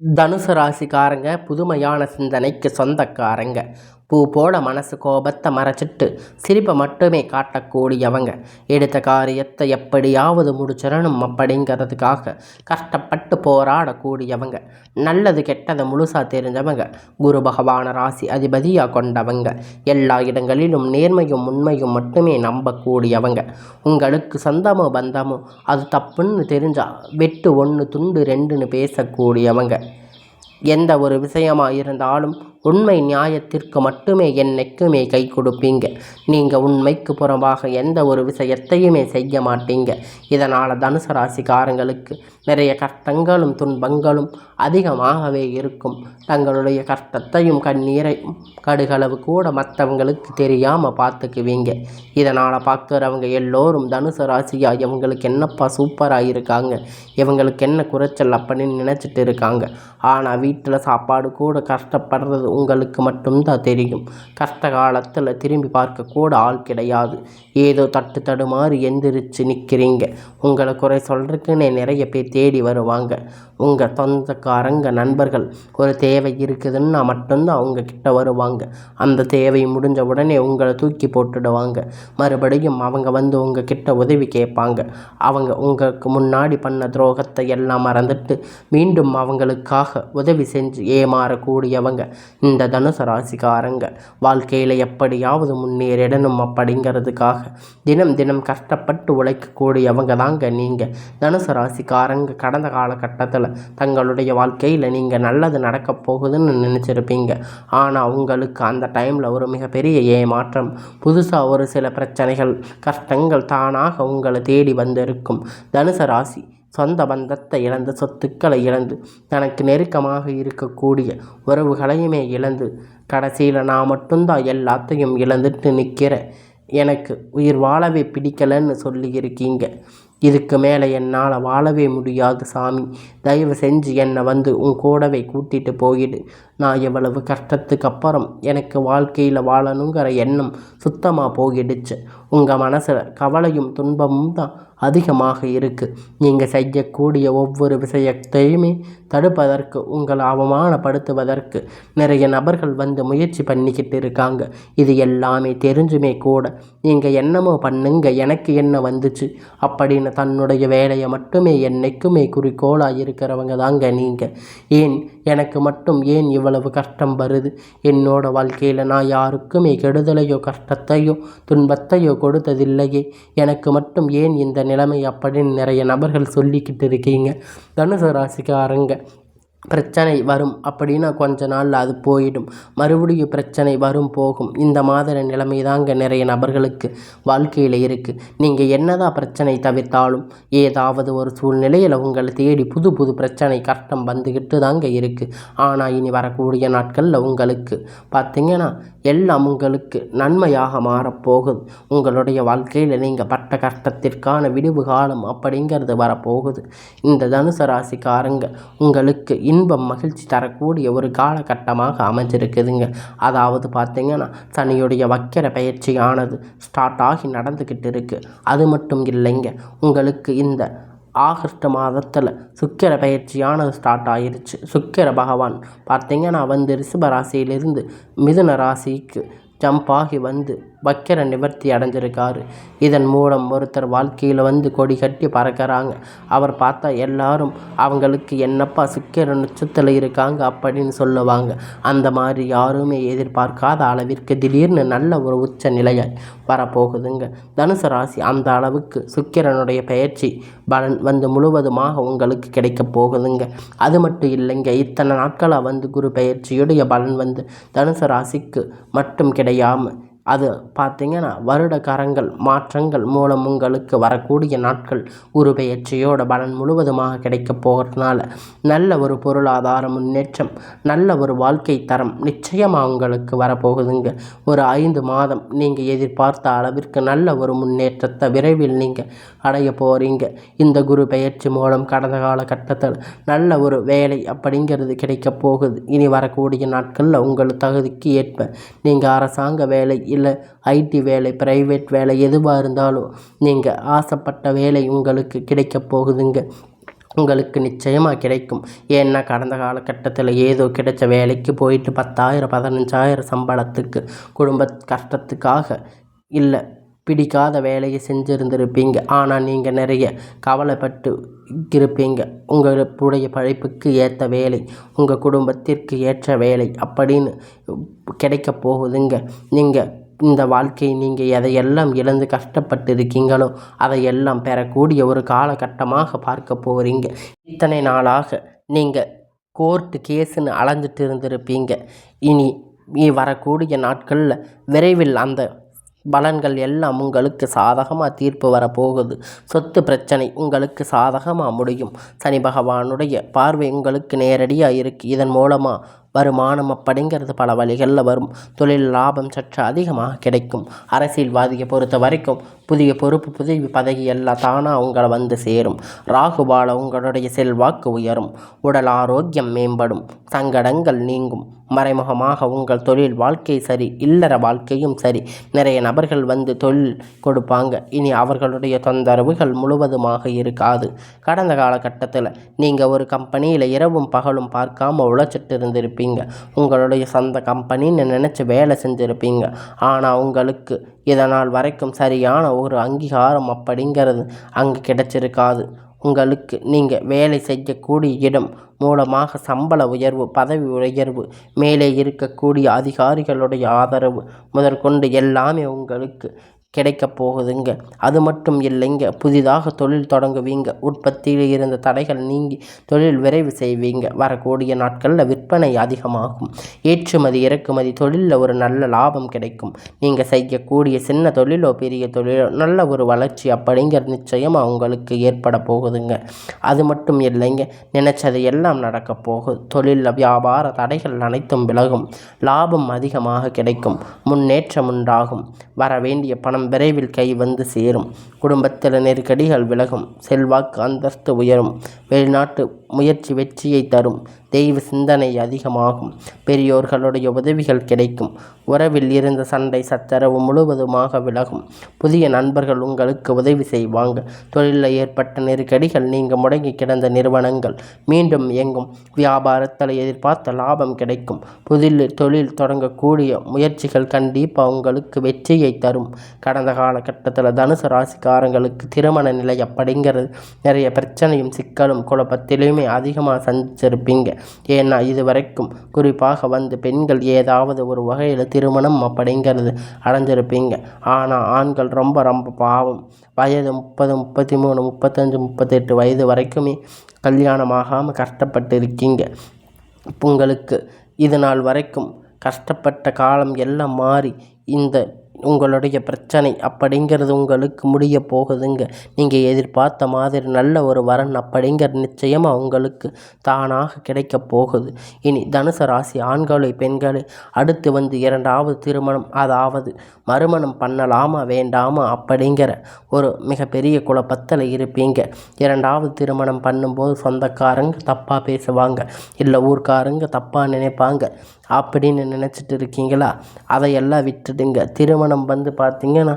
தனுசு ராசிக்காரங்க புதுமையான சிந்தனைக்கு சொந்தக்காரங்க. பூ போல மனசு கோபத்தை மறைச்சிட்டு சிரிப்பை மட்டுமே காட்டக்கூடியவங்க. எடுத்த காரியத்தை எப்படியாவது முடிச்சிடணும் அப்படிங்கிறதுக்காக கஷ்டப்பட்டு போராடக்கூடியவங்க. நல்லது கெட்டதை முழுசாக தெரிஞ்சவங்க. குரு பகவான ராசி அதிபதியாக கொண்டவங்க. எல்லா இடங்களிலும் நேர்மையும் உண்மையும் மட்டுமே நம்பக்கூடியவங்க. உங்களுக்கு சொந்தமோ பந்தமோ அது தப்புன்னு தெரிஞ்சால் வெட்டு ஒன்று துண்டு ரெண்டுன்னு பேசக்கூடியவங்க. எந்த ஒரு விஷயமாக இருந்தாலும் உண்மை நியாயத்திற்கு மட்டுமே என்னைக்குமே கை கொடுப்பீங்க. நீங்கள் உண்மைக்கு புறம்பாக எந்த ஒரு விஷயத்தையுமே செய்ய மாட்டீங்க. இதனால் தனுசு ராசிக்காரங்களுக்கு நிறைய கஷ்டங்களும் துன்பங்களும் அதிகமாகவே இருக்கும். தங்களுடைய கஷ்டத்தையும் கண்ணீரையும் கடுகளவு கூட மற்றவங்களுக்கு தெரியாமல் பார்த்துக்குவீங்க. இதனால் பார்க்குறவங்க எல்லோரும் தனுசு ராசியா இவங்களுக்கு என்னப்பா சூப்பராக இருக்காங்க, இவங்களுக்கு என்ன குறைச்சல் அப்படின்னு நினச்சிட்டு இருக்காங்க. ஆனால் வீட்டில் சாப்பாடு கூட கஷ்டப்படுறது உங்களுக்கு மட்டும்தான் தெரியும். கஷ்ட காலத்தில் திரும்பி பார்க்க கூட ஆள் கிடையாது. ஏதோ தட்டு தடுமாறி எந்திரிச்சு நிற்கிறீங்க. உங்களை குறை சொல்கிறதுக்குன்னே நிறைய பேர் தேடி வருவாங்க. உங்கள் சொந்தக்காரங்க நண்பர்கள் ஒரு தேவை இருக்குதுன்னா மட்டும்தான் உங்ககிட்ட வருவாங்க. அந்த தேவை முடிஞ்ச உடனே உங்களை தூக்கி போட்டுடுவாங்க. மறுபடியும் அவங்க வந்து உங்ககிட்ட உதவி கேட்பாங்க. அவங்க உங்களுக்கு முன்னாடி பண்ண துரோகத்தை எல்லாம் மறந்துட்டு மீண்டும் அவங்களுக்காக உதவி செஞ்சு ஏமாறக்கூடியவங்க இந்த தனுசு ராசிக்காரங்க. வாழ்க்கையில் எப்படியாவது முன்னேறிடணும் அப்படிங்கிறதுக்காக தினம் தினம் கஷ்டப்பட்டு உழைக்கக்கூடியவங்க தாங்க நீங்கள். தனுசு ராசிக்காரங்க கடந்த காலகட்டத்தில் தங்களுடைய வாழ்க்கையில் நீங்கள் நல்லது நடக்க போகுதுன்னு நினச்சிருப்பீங்க. ஆனால் உங்களுக்கு அந்த டைமில் ஒரு மிகப்பெரிய ஏமாற்றம், புதுசாக ஒரு சில பிரச்சனைகள் கஷ்டங்கள் தானாக உங்களை தேடி வந்திருக்கும். தனுசு ராசி சொந்த பந்தத்தை இழந்து, சொத்துக்களை இழந்து, தனக்கு நெருக்கமாக இருக்கக்கூடிய உறவுகளையுமே இழந்து, கடைசியில் நான் மட்டும்தான் எல்லாத்தையும் இழந்துட்டு நிற்கிறேன், எனக்கு உயிர் வாழவே பிடிக்கலைன்னு சொல்லியிருக்கீங்க. இதுக்கு மேலே என்னால் வாழவே முடியாது சாமி, தயவு செஞ்சு என்னை வந்து உன் கூடவே கூட்டிகிட்டு போயிடு. நான் எவ்வளவு கஷ்டத்துக்கு அப்புறம் எனக்கு வாழ்க்கையில் வாழணுங்கிற எண்ணம் சுத்தமாக போயிடுச்சு. உங்கள் மனசில் கவலையும் துன்பமும் தான் அதிகமாக இருக்குது. நீங்கள் செய்யக்கூடிய ஒவ்வொரு விஷயத்தையுமே தடுப்பதற்கு, உங்களை அவமானப்படுத்துவதற்கு நிறைய நபர்கள் வந்து முயற்சி பண்ணிக்கிட்டு இருக்காங்க. இது எல்லாமே தெரிஞ்சுமே கூட நீங்கள் என்னமோ பண்ணுங்க, எனக்கு என்ன வந்துச்சு அப்படின்னு தன்னுடைய வேலையை மட்டுமே என்னைக்குமே குறிக்கோளாக இருக்கிறவங்க தாங்க நீங்கள். ஏன் எனக்கு மட்டும் ஏன் இவ்வளவு கஷ்டம் வருது? என்னோட வாழ்க்கையில் நான் யாருக்குமே கெடுதலையோ கஷ்டத்தையோ துன்பத்தையோ கொடுத்ததில்லையே, எனக்கு மட்டும் ஏன் இந்த நிலைமை அப்படின்னு நிறைய நபர்கள் சொல்லிக்கிட்டு இருக்கீங்க. தனுசு ராசிக்காரங்க பிரச்சனை வரும் அப்படின்னா கொஞ்ச நாளில் அது போயிடும். மறுபடியும் பிரச்சனை வரும் போகும். இந்த மாதிரி நிலைமை தாங்க நிறைய நபர்களுக்கு வாழ்க்கையில் இருக்குது. நீங்கள் என்னதான் பிரச்சனை தவிர்த்தாலும் ஏதாவது ஒரு சூழ்நிலையில் உங்களை தேடி புது புது பிரச்சனை கஷ்டம் வந்துக்கிட்டு தாங்க இருக்குது. ஆனால் இனி வரக்கூடிய நாட்களில் உங்களுக்கு பார்த்திங்கன்னா எல்லாம் உங்களுக்கு நன்மையாக மாறப்போகுது. உங்களுடைய வாழ்க்கையில் நீங்கள் பட்ட கஷ்டத்திற்கான விடிவு காலம் அப்படிங்கிறது வரப்போகுது. இந்த தனுசு ராசிக்காரங்க உங்களுக்கு இன்பம் மகிழ்ச்சி தரக்கூடிய ஒரு காலகட்டமாக அமைஞ்சிருக்குதுங்க. அதாவது பார்த்திங்கன்னா சனியுடைய வக்கிர பயிற்சியானது ஸ்டார்ட் ஆகி நடந்துக்கிட்டு இருக்குது. அது மட்டும் இல்லைங்க, உங்களுக்கு இந்த ஆகஸ்ட் மாதத்தில் சுக்கிர பயிற்சியானது ஸ்டார்ட் ஆகிருச்சு. சுக்கிர பகவான் பார்த்திங்கன்னா வந்து ரிஷப ராசியிலிருந்து மிதுன ராசிக்கு ஜம்ப் ஆகி வந்து வக்கிர நிவர்த்தி அடைஞ்சிருக்காரு. இதன் மூலம் ஒருத்தர் வாழ்க்கையில் வந்து கொடி கட்டி பறக்கிறாங்க. அவர் பார்த்தா எல்லாரும் அவங்களுக்கு என்னப்பா சுக்கிர நட்சத்திரத்தில் இருக்காங்க அப்படின்னு சொல்லுவாங்க. அந்த மாதிரி யாருமே எதிர்பார்க்காத அளவிற்கு திடீர்னு நல்ல ஒரு உச்ச நிலையாய் வரப்போகுதுங்க. தனுசு ராசி அந்த அளவுக்கு சுக்கிரனுடைய பயிற்சி பலன் வந்து முழுவதுமாக உங்களுக்கு கிடைக்க போகுதுங்க. அது மட்டும் இல்லைங்க, இத்தனை நாட்களாக வந்து குரு பயிற்சியுடைய பலன் வந்து தனுசு ராசிக்கு மட்டும் கிடையாமல் அது பார்த்திங்கன்னா வருடகாரங்கள் மாற்றங்கள் மூலம் உங்களுக்கு வரக்கூடிய நாட்கள் குரு பெயர்ச்சியோட பலன் முழுவதுமாக கிடைக்க போகிறதுனால நல்ல ஒரு பொருளாதார முன்னேற்றம், நல்ல ஒரு வாழ்க்கை தரம் நிச்சயமாக உங்களுக்கு வரப்போகுதுங்க. ஒரு 5 மாதம் நீங்கள் எதிர்பார்த்த அளவிற்கு நல்ல ஒரு முன்னேற்றத்தை விரைவில் நீங்கள் அடைய போகிறீங்க. இந்த குரு பெயர்ச்சி மூலம் கடந்த காலகட்டத்தில் நல்ல ஒரு வேலை அப்படிங்கிறது கிடைக்க போகுது. இனி வரக்கூடிய நாட்களில் உங்கள் தகுதிக்கு ஏற்ப நீங்கள் அரசாங்க வேலை இல்லை ஐடி வேலை, பிரைவேட் வேலை எதுவாக இருந்தாலும் நீங்கள் ஆசைப்பட்ட வேலை உங்களுக்கு கிடைக்க போகுதுங்க. உங்களுக்கு நிச்சயமாக கிடைக்கும். ஏன்னா கடந்த காலகட்டத்தில் ஏதோ கிடைச்ச வேலைக்கு போயிட்டு 10,000 15,000 சம்பளத்துக்கு குடும்ப கஷ்டத்துக்காக இல்லை பிடிக்காத வேலையை செஞ்சுருந்துருப்பீங்க. ஆனால் நீங்கள் நிறைய கவலைப்பட்டு இருப்பீங்க. உங்களுடைய படிப்புக்கு ஏற்ற வேலை, உங்கள் குடும்பத்திற்கு ஏற்ற வேலை அப்படின்னு கிடைக்க போகுதுங்க. நீங்கள் இந்த வாழ்க்கையை நீங்கள் எதையெல்லாம் இழந்து கஷ்டப்பட்டு இருக்கீங்களோ அதையெல்லாம் பெறக்கூடிய ஒரு காலகட்டமாக பார்க்க போகிறீங்க. இத்தனை நாளாக நீங்கள் கோர்ட்டு கேஸுன்னு அலைஞ்சிட்டு இருந்திருப்பீங்க. இனி வரக்கூடிய நாட்களில் விரைவில் அந்த பலன்கள் எல்லாம் உங்களுக்கு சாதகமாக தீர்ப்பு வரப்போகுது. சொத்து பிரச்சனை உங்களுக்கு சாதகமாக முடியும். சனி பகவானுடைய பார்வை உங்களுக்கு நேரடியாக இருக்குது. இதன் மூலமாக வருமானம் அப்படிங்கிறது பல வழிகளில் வரும். தொழில் லாபம் சற்று அதிகமாக கிடைக்கும். அரசியல்வாதியை பொறுத்த வரைக்கும் புதிய பொறுப்பு புதிய பதவி எல்லாம் தானாக உங்களை வந்து சேரும். ராகுபால உங்களுடைய செல்வாக்கு உயரும். உடல் ஆரோக்கியம் மேம்படும். சங்கடங்கள் நீங்கும். மறைமுகமாக உங்கள் தொழில் வாழ்க்கை சரி, இல்லற வாழ்க்கையும் சரி. நிறைய நபர்கள் வந்து தொழில் கொடுப்பாங்க. இனி அவர்களுடைய தொந்தரவுகள் முழுவதுமாக இருக்காது. கடந்த காலகட்டத்தில் நீங்கள் ஒரு கம்பெனியில் இரவும் பகலும் பார்க்காம உழைச்சிட்டு இருந்திருப்பீங்க. உங்களுடைய சொந்த கம்பெனின்னு நினச்சி வேலை செஞ்சுருப்பீங்க. ஆனால் உங்களுக்கு இதனால் வரைக்கும் சரியான ஒரு அங்கீகாரம் அப்படிங்கிறது அங்கே கிடைச்சிருக்காது. உங்களுக்கு நீங்கள் வேலை செய்யக்கூடிய இடம் மூலமாக சம்பள உயர்வு, பதவி உயர்வு, மேலே இருக்கக்கூடிய அதிகாரிகளுடைய ஆதரவு முதற்கொண்டு எல்லாமே உங்களுக்கு கிடைக்க போகுதுங்க. அது மட்டும் இல்லைங்க, புதிதாக தொழில் தொடங்குவீங்க. உற்பத்தியில் இருந்த தடைகள் நீங்கி தொழில் விரைவு செய்வீங்க. வரக்கூடிய நாட்களில் விற்பனை அதிகமாகும். ஏற்றுமதி இறக்குமதி தொழிலில் ஒரு நல்ல லாபம் கிடைக்கும். நீங்கள் செய்யக்கூடிய சின்ன தொழிலோ பெரிய தொழிலோ நல்ல ஒரு வளர்ச்சி அப்படிங்கிறது நிச்சயமாக உங்களுக்கு ஏற்பட போகுதுங்க. அது மட்டும் இல்லைங்க, நினைச்சது எல்லாம் நடக்க போகுது. தொழிலில் வியாபார தடைகள் அனைத்தும் விலகும். லாபம் அதிகமாக கிடைக்கும். முன்னேற்றம் உண்டாகும். வர வேண்டிய பணம் விரைவில் கை வந்து சேரும். குடும்பத்தில் நெருக்கடிகள் விலகும். செல்வாக்கு அந்தஸ்து உயரும். வெளிநாட்டு முயற்சி வெற்றியை தரும். தெய்வ சிந்தனை அதிகமாகும். பெரியோர்களுடைய உதவிகள் கிடைக்கும். உறவில் இருந்த சண்டை சச்சரவு முழுவதுமாக விலகும். புதிய நண்பர்கள் உங்களுக்கு உதவி செய்வாங்க. தொழிலில் ஏற்பட்ட நெருக்கடிகள் நீங்க முடங்கி கிடந்த நிறுவனங்கள் மீண்டும் இயங்கும். வியாபாரத்தில் எதிர்பார்த்த லாபம் கிடைக்கும். தொழில் தொடங்கக்கூடிய முயற்சிகள் கண்டிப்பாக உங்களுக்கு வெற்றியை தரும். கடந்த காலகட்டத்தில் தனுசு ராசிக்காரங்களுக்கு திருமண நிலை அப்படிங்கிறது நிறைய பிரச்சனையும் சிக்கலும் குழப்பத்திலுமே அதிகமாக சந்திச்சிருப்பீங்க. ஏன்னா இது வரைக்கும் குறிப்பாக வந்து பெண்கள் ஏதாவது ஒரு வகையில் திருமணம் அப்படிங்கிறது அடைஞ்சிருப்பீங்க. ஆனால் ஆண்கள் ரொம்ப ரொம்ப பாவம். வயது 30 33 35 38 வயது வரைக்குமே கல்யாணமாகாமல் கஷ்டப்பட்டு இருக்கீங்க. உங்களுக்கு இது நாள் வரைக்கும் கஷ்டப்பட்ட காலம் எல்லாம் மாறி இந்த உங்களுடைய பிரச்சனை அப்படிங்கிறது உங்களுக்கு முடிய போகுதுங்க. நீங்கள் எதிர்பார்த்த மாதிரி நல்ல ஒரு வரன் அப்படிங்கிறது நிச்சயமாக உங்களுக்கு தானாக கிடைக்க போகுது. இனி தனுசு ராசி ஆண்களை பெண்களை அடுத்து வந்து 2வது திருமணம், அதாவது மறுமணம் பண்ணலாமா வேண்டாமா அப்படிங்கிற ஒரு மிகப்பெரிய குழப்பத்தில் இருப்பீங்க. 2வது திருமணம் பண்ணும்போது சொந்தக்காரங்க தப்பாக பேசுவாங்க, இல்லை ஊர்க்காரங்க தப்பாக நினைப்பாங்க அப்படின்னு நினச்சிட்டு இருக்கீங்களா? அதையெல்லாம் விட்டுடுங்க. திருமணம் வந்து பார்த்திங்கன்னா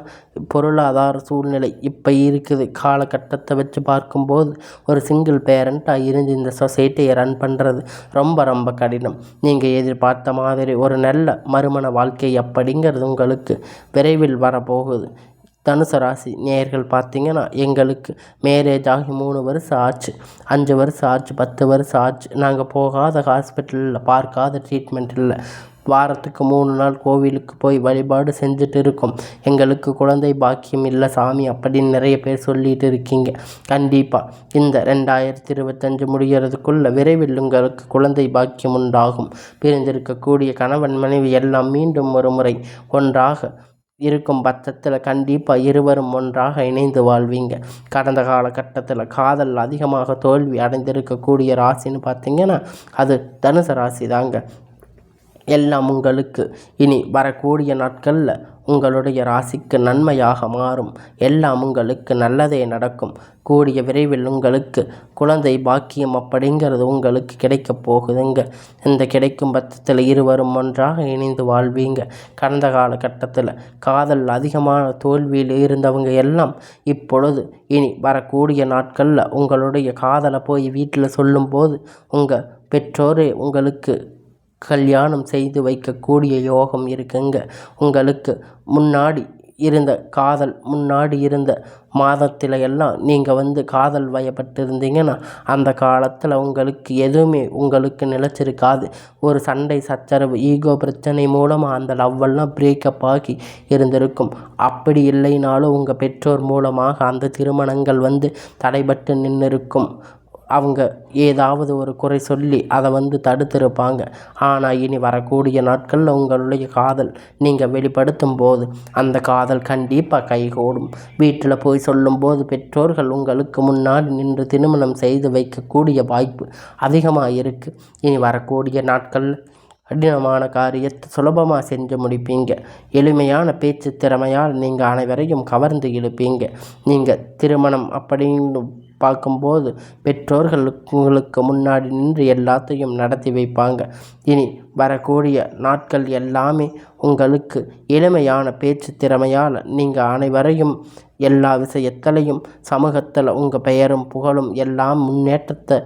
பொருளாதார சூழ்நிலை இப்போ இருக்குது. காலகட்டத்தை வச்சு பார்க்கும்போது ஒரு சிங்கிள் பேரண்ட்டாக இருந்து இந்த சொசைட்டியை ரன் பண்ணுறது ரொம்ப ரொம்ப கடினம். நீங்கள் எதிர்பார்த்த மாதிரி ஒரு நல்ல மறுமண வாழ்க்கை அப்படிங்கிறது உங்களுக்கு விரைவில் வரப்போகுது. தனுசு ராசி நேயர்கள் பார்த்திங்கன்னா, எங்களுக்கு மேரேஜ் ஆகி 3 வருஷம் ஆச்சு, 5 வருஷம் ஆச்சு, 10 வருஷம் ஆச்சு. நாங்கள் போகாத ஹாஸ்பிட்டலில் பார்க்காத ட்ரீட்மெண்ட் இல்லை. வாரத்துக்கு 3 நாள் கோவிலுக்கு போய் வழிபாடு செஞ்சுட்டு இருக்கோம். எங்களுக்கு குழந்தை பாக்கியம் இல்லை சாமி அப்படின்னு நிறைய பேர் சொல்லிட்டு இருக்கீங்க. கண்டிப்பாக இந்த 2025 முடிகிறதுக்குள்ள விரைவில் உங்களுக்கு குழந்தை பாக்கியம் உண்டாகும். பிரிந்திருக்கக்கூடிய கணவன் மனைவி எல்லாம் மீண்டும் ஒரு முறை ஒன்றாக இருக்கும் பட்சத்தில் கண்டிப்பாக இருவரும் ஒன்றாக இணைந்து வாழ்வீங்க. கடந்த காலகட்டத்தில் காதல் அதிகமாக தோல்வி அடைந்திருக்கக்கூடிய ராசின்னு பார்த்திங்கன்னா அது தனுசு ராசி தாங்க. எல்லாம் உங்களுக்கு இனி வரக்கூடிய நாட்களில் உங்களுடைய ராசிக்கு நன்மையாக மாறும். எல்லாம் உங்களுக்கு நல்லதே நடக்கும். கூடிய விரைவில் உங்களுக்கு குழந்தை பாக்கியம் அப்படிங்கிறது உங்களுக்கு கிடைக்கப் போகுதுங்க. இந்த கிடைக்கும் பட்சத்தில் இருவரும் ஒன்றாக இணைந்து வாழ்வீங்க. கடந்த காலகட்டத்தில் காதல் அதிகமான தோல்வியில் இருந்தவங்க எல்லாம் இப்பொழுது இனி வரக்கூடிய நாட்களில் உங்களுடைய காதலை போய் வீட்டில் சொல்லும்போது உங்கள் பெற்றோரே உங்களுக்கு கல்யாணம் செய்து வைக்கக்கூடிய யோகம் இருக்குங்க. உங்களுக்கு முன்னாடி இருந்த காதல், முன்னாடி இருந்த மாதத்தில் எல்லாம் நீங்கள் காதல் வயப்பட்டு இருந்தீங்கன்னா அந்த காலத்தில் உங்களுக்கு எதுவுமே உங்களுக்கு நிலச்சிருக்காது. ஒரு சண்டை சச்சரவு ஈகோ பிரச்சனை மூலமாக அந்த லவ்வெல்லாம் பிரேக்கப் ஆகி இருந்திருக்கும். அப்படி இல்லைனாலும் உங்கள் பெற்றோர் மூலமாக அந்த திருமணங்கள் தடைபட்டு நின்று இருக்கும். அவங்க ஏதாவது ஒரு குறை சொல்லி அதை தடுத்திருப்பாங்க. ஆனால் இனி வரக்கூடிய நாட்களில் உங்களுடைய காதல் நீங்கள் வெளிப்படுத்தும் போது அந்த காதல் கண்டிப்பாக கைகூடும். வீட்டில் போய் சொல்லும்போது பெற்றோர்கள் உங்களுக்கு முன்னாடி நின்று திருமணம் செய்து வைக்கக்கூடிய வாய்ப்பு அதிகமாக இருக்குது. இனி வரக்கூடிய நாட்களில் கடினமான காரியத்தை சுலபமாக செஞ்சு முடிப்பீங்க. எளிமையான பேச்சு திறமையால் நீங்கள் அனைவரையும் கவர்ந்து இழுப்பீங்க. நீங்கள் திருமணம் அப்படின்னு பார்க்கும்போது பெற்றோர்கள் உங்களுக்கு முன்னாடி நின்று எல்லாத்தையும் நடத்தி வைப்பாங்க. இனி வரக்கூடிய நாட்கள் எல்லாமே உங்களுக்கு எளிமையான பேச்சு திறமையால் நீங்கள் அனைவரையும் எல்லா விஷயத்திலையும் சமூகத்தில் உங்கள் பெயரும் புகழும் எல்லாம் முன்னேற்றத்தை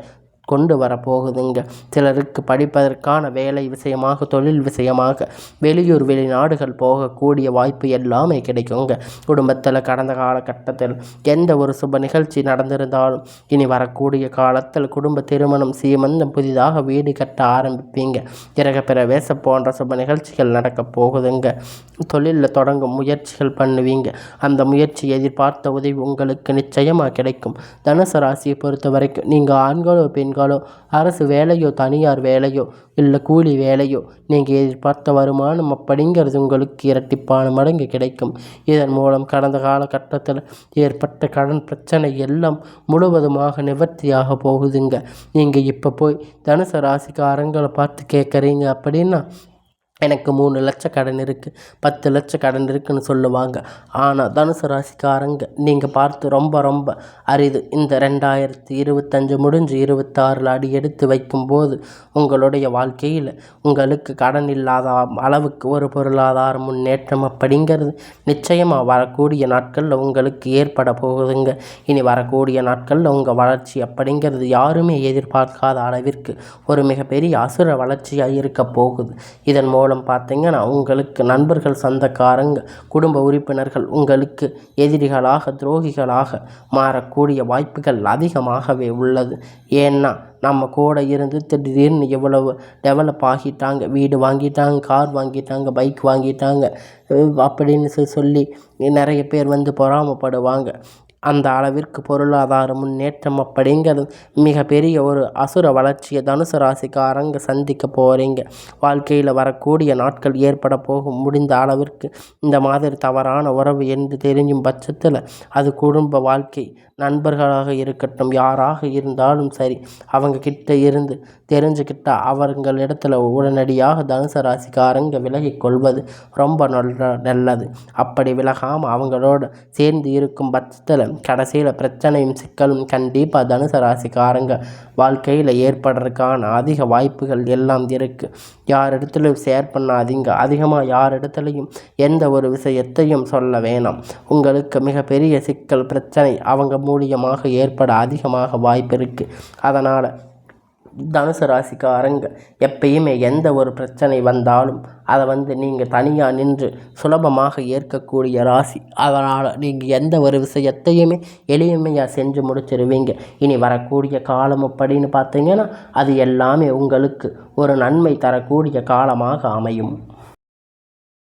கொண்டு வரப்போகுதுங்க. சிலருக்கு படிப்பதற்கான வேலை விஷயமாக, தொழில் விஷயமாக வெளியூர் வெளிநாடுகள் போகக்கூடிய வாய்ப்பு எல்லாமே கிடைக்குங்க. குடும்பத்தில் கடந்த காலகட்டத்தில் எந்த ஒரு சுப நிகழ்ச்சி நடந்திருந்தாலும் இனி வரக்கூடிய காலத்தில் குடும்ப திருமணம், சீமந்தம், புதிதாக வீடு கட்ட ஆரம்பிப்பீங்க. கிரகப்பிரவேச போன்ற சுப நிகழ்ச்சிகள் நடக்கப் போகுதுங்க. தொழிலில் தொடங்கும் முயற்சிகள் பண்ணுவீங்க. அந்த முயற்சி எதிர்பார்த்த உதவி உங்களுக்கு நிச்சயமாக கிடைக்கும். தனுசு ராசியை பொறுத்த வரைக்கும் நீங்கள் ஆண்களோ பெண்களோ அரசு வேலையோ தனியார் வேலையோ இல்லை கூலி வேலையோ நீங்கள் எதிர்பார்த்த வருமானம் அப்படிங்கிறது உங்களுக்கு இரட்டிப்பான மடங்கு கிடைக்கும். இதன் மூலம் கடந்த காலகட்டத்தில் ஏற்பட்ட கடன் பிரச்சனை எல்லாம் முழுவதுமாக நிவர்த்தியாக போகுதுங்க. நீங்கள் இப்போ போய் தனுசு ராசிக்காரங்களை பார்த்து கேட்குறீங்க அப்படின்னா எனக்கு 3 லட்சம் கடன் இருக்குது, 10 லட்சம் கடன் இருக்குதுன்னு சொல்லுவாங்க. ஆனால் தனுசு ராசிக்காரங்க நீங்கள் பார்த்து ரொம்ப ரொம்ப அரிது. இந்த 2025 முடிஞ்சு 26 அடி எடுத்து வைக்கும்போது உங்களுடைய வாழ்க்கையில் உங்களுக்கு கடன் இல்லாத அளவுக்கு ஒரு பொருளாதார முன்னேற்றம் அப்படிங்கிறது நிச்சயமாக வரக்கூடிய நாட்களில் உங்களுக்கு ஏற்பட போகுதுங்க. இனி வரக்கூடிய நாட்களில் உங்கள் வளர்ச்சி அப்படிங்கிறது யாருமே எதிர்பார்க்காத அளவிற்கு ஒரு மிகப்பெரிய அசுர வளர்ச்சியாக இருக்க போகுது. இதன் மூலம் பார்த்தீங்கன்னா உங்களுக்கு நண்பர்கள், சொந்தக்காரங்க, குடும்ப உறுப்பினர்கள் உங்களுக்கு எதிரிகளாக, துரோகிகளாக மாறக்கூடிய வாய்ப்புகள் அதிகமாகவே உள்ளது. ஏன்னா நம்ம கூட இருந்து திடீர்னு எவ்வளவு டெவலப் ஆகிட்டாங்க, வீடு வாங்கிட்டாங்க, கார் வாங்கிட்டாங்க, பைக் வாங்கிட்டாங்க அப்படின்னு சொல்லி நிறைய பேர் பொறாமைப்படுவாங்க. அந்த அளவிற்கு பொருளாதார முன்னேற்றம் அப்படிங்கிறது மிகப்பெரிய ஒரு அசுர வளர்ச்சியை தனுசு ராசிக்காரங்க சந்திக்க போகிறீங்க. வாழ்க்கையில் வரக்கூடிய நாட்கள் ஏற்பட போகும். முடிந்த அளவிற்கு இந்த மாதிரி தவறான உறவு என்று தெரியும் பட்சத்தில் அது குடும்ப வாழ்க்கை, நண்பர்களாக இருக்கட்டும், யாராக இருந்தாலும் சரி, அவங்க கிட்ட இருந்து தெரிஞ்சுக்கிட்டால் அவங்களிடத்துல உடனடியாக தனுசு ராசிக்காரங்க விலகிக் கொள்வது ரொம்ப நல்லது. அப்படி விலகாமல் அவங்களோட சேர்ந்து இருக்கும் பட்சத்தில் கடைசியில் பிரச்சனையும் சிக்கலும் கண்டிப்பாக தனுசு ராசிக்காரங்க வாழ்க்கையில் ஏற்படுறதுக்கான அதிக வாய்ப்புகள் எல்லாம் இருக்குது. யாரிடத்துலையும் ஷேர் பண்ணாதீங்க. அதிகமாக யாரிடத்துலையும் எந்த ஒரு விஷயத்தையும் சொல்ல வேணாம். உங்களுக்கு மிகப்பெரிய சிக்கல், பிரச்சனை அவங்க மூலியமாக ஏற்பட அதிகமாக வாய்ப்பு இருக்குது. அதனால் தனுசு ராசிக்காரங்க எப்பயுமே எந்த ஒரு பிரச்சனை வந்தாலும் அதை நீங்கள் தனியாக நின்று சுலபமாக ஏற்கக்கூடிய ராசி. அதனால் நீங்கள் எந்த ஒரு விஷயத்தையுமே எளிமையாக செஞ்சு முடிச்சிருவீங்க. இனி வரக்கூடிய காலம் அப்படின்னு பார்த்தீங்கன்னா அது எல்லாமே உங்களுக்கு ஒரு நன்மை தரக்கூடிய காலமாக அமையும்.